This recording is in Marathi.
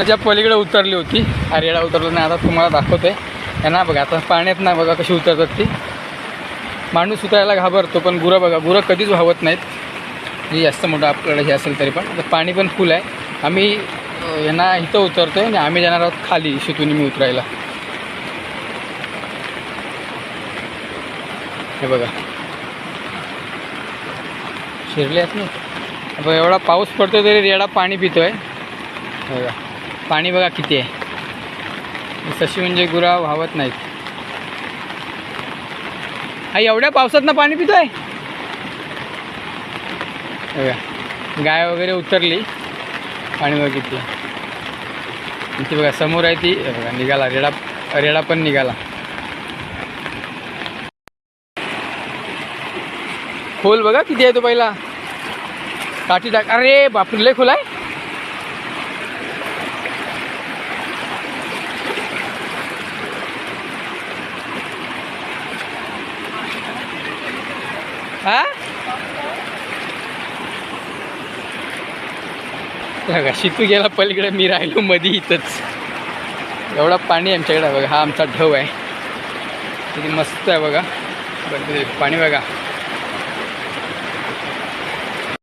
ज्या पलीकडे उतरली होती, रेडा उतरला नाही, आता तुम्हाला दाखवतोय. त्यांना बघा आता पाण्यात ना बघा कशी उतरतात ती. माणूस उतरायला घाबरतो, पण गुरं बघा, गुरं कधीच वाहवत नाहीत. जी जास्त मोठं आपल्याला हे असेल तरी पण. आता पाणी पण फुल आहे. आम्ही यांना इथं उतरतो आहे आणि आम्ही जाणार आहोत खाली शितून मी उतरायला. हे बघा शिरले आहेत ना. अब एवढा पाऊस पडतो तरी रेडा पाणी पितोय. बघा पाणी बघा किती आहे. सशी म्हणजे गुरा वाहवत नाहीत. हा एवढ्या पावसात ना पाणी पितोय. बघा गाय वगैरे उतरली. पाणी बघा किती. ती बघा समोर आहे ती. बघा निघाला रेडा. रेडा पण निघाला. खोल बघा किती आहे तो. पहिला काठी टाक. अरे बापरे लय खोल आहे. हा बघा शितू गेला पलीकडे, मी राहिलो मध्ये इथंच. एवढा पाणी आमच्याकडे. बघा हा आमचा ढव आहे. किती मस्त आहे बघा. पाणी बघा.